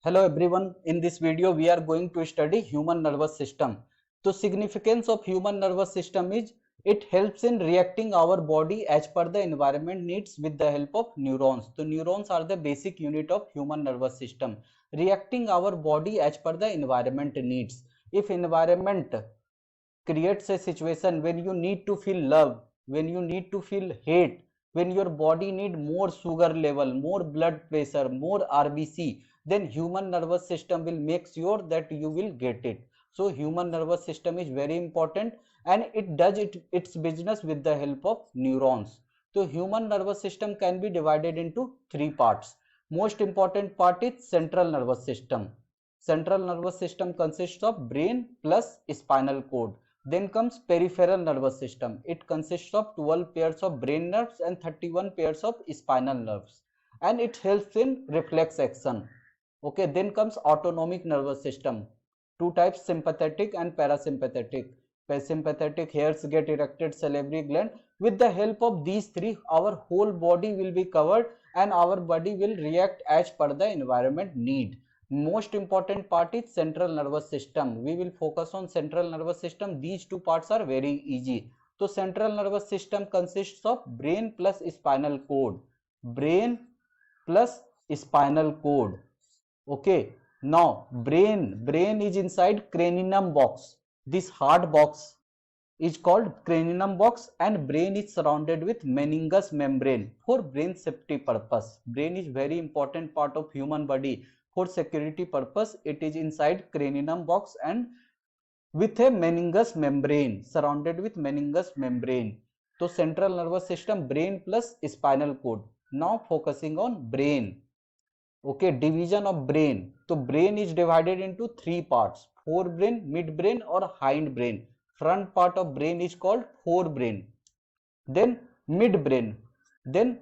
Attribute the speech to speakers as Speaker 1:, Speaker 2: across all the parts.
Speaker 1: Hello everyone. In this video, we are going to study human nervous system. So significance of human nervous system is it helps in reacting our body as per the environment needs with the help of neurons. So neurons are the basic unit of human nervous system. Reacting our body as per the environment needs. If environment creates a situation when you need to feel love, when you need to feel hate, when your body need more sugar level, more blood pressure, more RBC, then human nervous system will make sure that you will get it. So human nervous system is very important and it does its business with the help of neurons. So human nervous system can be divided into three parts. Most important part is central nervous system. Central nervous system consists of brain plus spinal cord. Then comes peripheral nervous system. It consists of 12 pairs of brain nerves and 31 pairs of spinal nerves. And it helps in reflex action. Okay, then comes autonomic nervous system. Two types, sympathetic and parasympathetic. Parasympathetic hairs get erected salivary gland. With the help of these three, our whole body will be covered and our body will react as per the environment need. Most important part is central nervous system. We will focus on central nervous system. These two parts are very easy. So central nervous system consists of brain plus spinal cord. Brain plus spinal cord. Okay. Now brain is inside cranium box. This hard box is called cranium box and brain is surrounded with meningeus membrane for brain safety purpose. Brain is very important part of human body. For security purpose, it is inside cranium box and with a meningeus membrane, surrounded with meningeus membrane. So central nervous system, brain plus spinal cord. Now focusing on brain. Okay, division of brain. So brain is divided into three parts: forebrain, midbrain or hindbrain. Front part of brain is called forebrain, then midbrain, then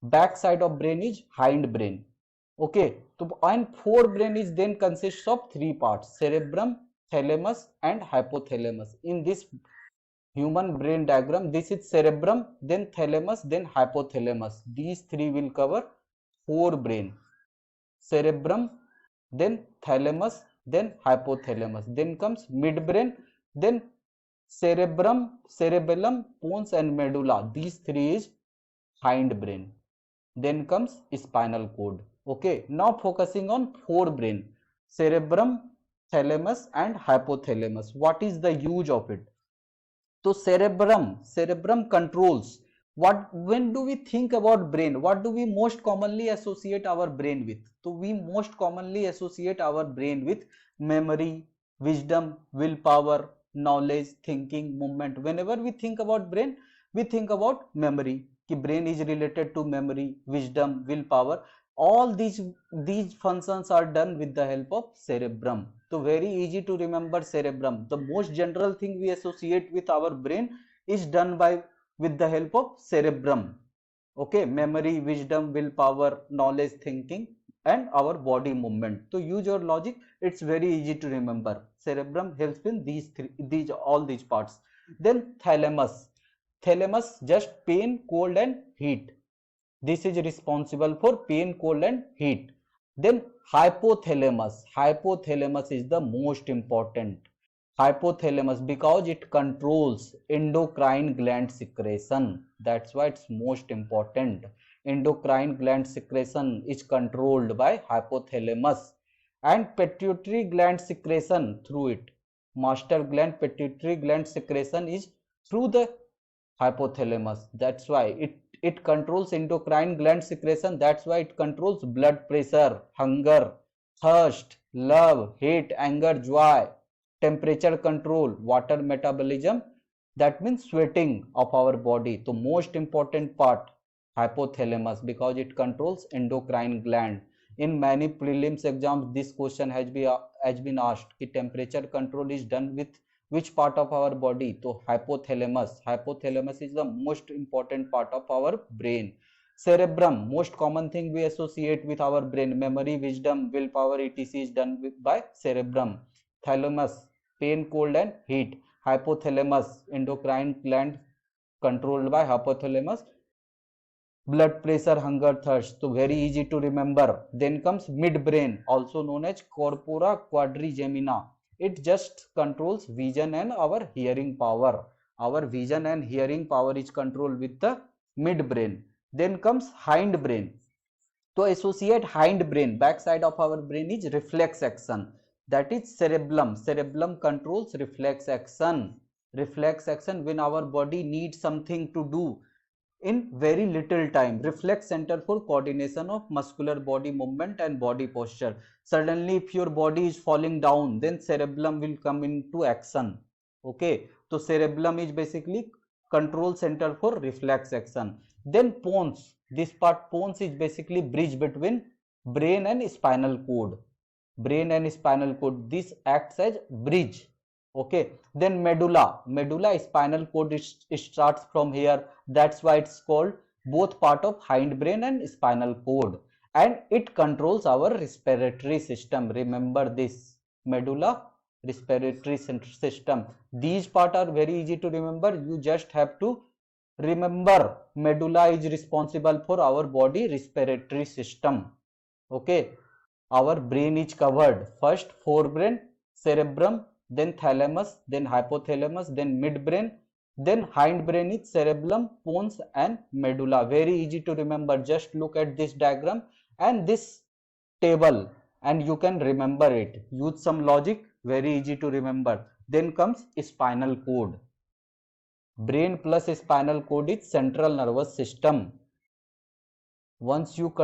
Speaker 1: back side of brain is hindbrain. Okay, so and forebrain is then consists of three parts: cerebrum, thalamus and hypothalamus. In this human brain diagram, this is cerebrum, then thalamus, then hypothalamus. These three will cover forebrain: cerebrum, then thalamus, then hypothalamus. Then comes midbrain, then cerebrum, cerebellum, pons and medulla. These three is hindbrain. Then comes spinal cord. Okay, now focusing on forebrain: cerebrum, thalamus and hypothalamus. What is the use of it? So cerebrum controls what. When do we think about brain, what do we most commonly associate our brain with? So we most commonly associate our brain with memory, wisdom, willpower, knowledge, thinking, movement. Whenever we think about brain, we think about memory. Ki brain is related to memory, wisdom, willpower. All these functions are done with the help of cerebrum. So very easy to remember cerebrum. The most general thing we associate with our brain is done by with the help of cerebrum. Okay, memory, wisdom, willpower, knowledge, thinking and our body movement. So use your logic, it's very easy to remember. Cerebrum helps in these all these parts. Then thalamus. Thalamus just pain, cold and heat. This is responsible for pain, cold and heat. Then hypothalamus. Hypothalamus is the most important. Hypothalamus because it controls endocrine gland secretion. That's why it's most important. Endocrine gland secretion is controlled by hypothalamus and pituitary gland secretion through it. Master gland, pituitary gland secretion is through the hypothalamus. That's why it controls endocrine gland secretion. That's why it controls blood pressure, hunger, thirst, love, hate, anger, joy, temperature control, water metabolism. That means sweating of our body. The most important part, hypothalamus, because it controls endocrine gland. In many prelims exams, this question has been asked. The temperature control is done with which part of our body? So hypothalamus. Hypothalamus is the most important part of our brain. Cerebrum, most common thing we associate with our brain: memory, wisdom, willpower, etc. is done by cerebrum. Thalamus, pain, cold and heat. Hypothalamus, endocrine gland controlled by hypothalamus. blood pressure, hunger, thirst, so very easy to remember. Then comes midbrain, also known as corpora quadrigemina. It just controls vision and our hearing power. Our vision and hearing power is controlled with the midbrain. Then comes hindbrain. To associate hindbrain, backside of our brain is reflex action, that is cerebellum. Cerebellum controls reflex action. Reflex action, when our body needs something to do in very little time. Reflex center for coordination of muscular body movement and body posture. Suddenly if your body is falling down, then cerebellum will come into action. Okay, so cerebellum is basically control center for reflex action. Then pons, this part pons is basically bridge between brain and spinal cord. Brain and spinal cord, this acts as bridge. Okay, then medulla. Medulla, spinal cord starts from here, that's why it's called both part of hindbrain and spinal cord, and it controls our respiratory system. Remember this, medulla, respiratory system. These part are very easy to remember. You just have to remember medulla is responsible for our body respiratory system. Okay, our brain is covered, first forebrain, cerebrum, then thalamus, then hypothalamus, then midbrain, then hindbrain is cerebellum, pons and medulla. Very easy to remember. Just look at this diagram and this table and you can remember it. Use some logic, very easy to remember. Then comes spinal cord. Brain plus spinal cord is central nervous system. Once you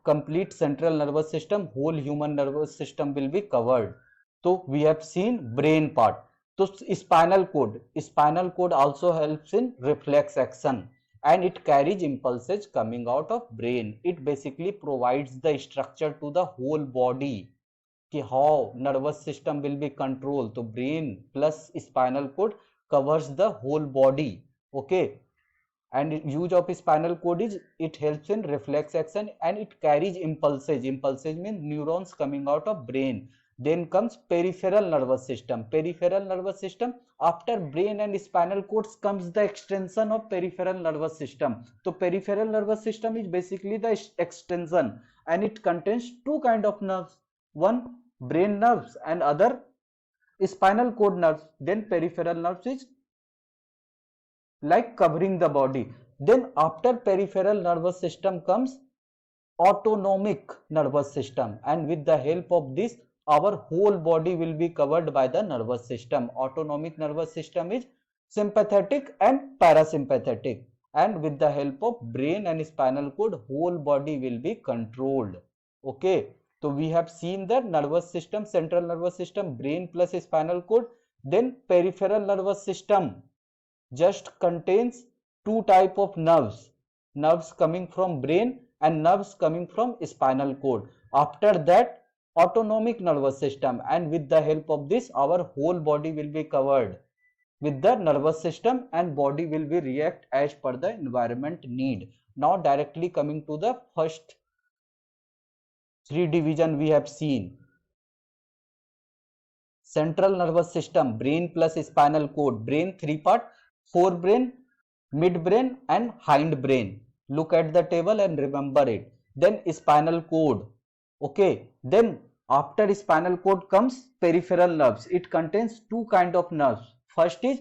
Speaker 1: complete central nervous system, whole human nervous system will be covered. So we have seen brain part. So spinal cord also helps in reflex action, and it carries impulses coming out of brain. It basically provides the structure to the whole body, कि how nervous system will be controlled. So brain plus spinal cord covers the whole body. Okay, and use of spinal cord is it helps in reflex action and it carries impulses. Impulses means neurons coming out of brain. Then comes peripheral nervous system. Peripheral nervous system, after brain and spinal cords comes the extension of peripheral nervous system. So peripheral nervous system is basically the extension, and it contains two kind of nerves, one brain nerves and other spinal cord nerves. Then peripheral nerves is like covering the body. Then after peripheral nervous system comes autonomic nervous system, and with the help of this our whole body will be covered by the nervous system. Autonomic nervous system is sympathetic and parasympathetic, and with the help of brain and spinal cord whole body will be controlled. Okay, so we have seen the nervous system, central nervous system, brain plus spinal cord. Then peripheral nervous system just contains two type of nerves, nerves coming from brain and nerves coming from spinal cord. After that autonomic nervous system, and with the help of this our whole body will be covered with the nervous system, and body will be react as per the environment need. Now directly coming to the first three division we have seen. Central nervous system, brain plus spinal cord. Brain three part, forebrain, midbrain and hindbrain. Look at the table and remember it. Then spinal cord. Okay, then after spinal cord comes peripheral nerves. It contains two kind of nerves. First is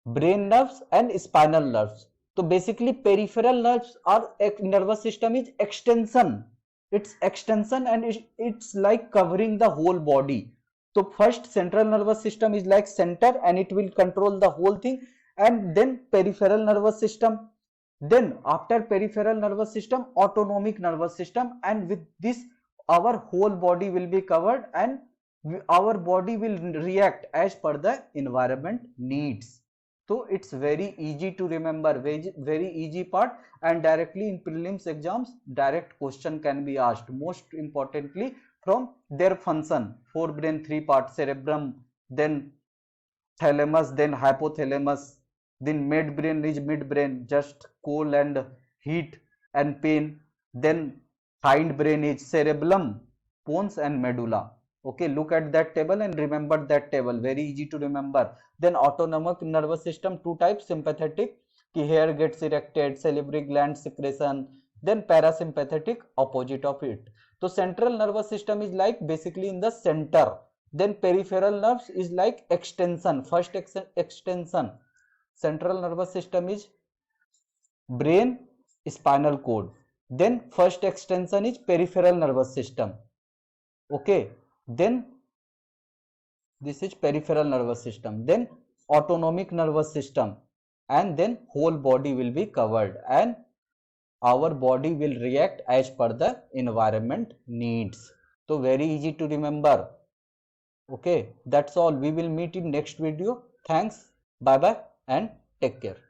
Speaker 1: brain nerves and spinal nerves. So basically peripheral nerves are nervous system is extension. It's extension and it's like covering the whole body. So first central nervous system is like center and it will control the whole thing, and then peripheral nervous system. Then after peripheral nervous system, autonomic nervous system, and with this our whole body will be covered, and our body will react as per the environment needs. So it's very easy to remember, very easy part, and directly in prelims exams direct question can be asked. Most importantly from their function, forebrain three part, cerebrum, then thalamus, then hypothalamus, then midbrain is midbrain, just cold and heat and pain. Then hindbrain is cerebellum, pons and medulla. Okay, look at that table and remember that table, very easy to remember. Then autonomic nervous system, two types, sympathetic, कि hair gets erected, salivary gland secretion, then parasympathetic opposite of it. So central nervous system is like basically in the center, then peripheral nerves is like extension, first extension. Central nervous system is brain, spinal cord, then first extension is peripheral nervous system. Okay, then this is peripheral nervous system, then autonomic nervous system, and then whole body will be covered, and our body will react as per the environment needs. So very easy to remember. Okay, that's all. We will meet in next video. Thanks, bye bye, and take care.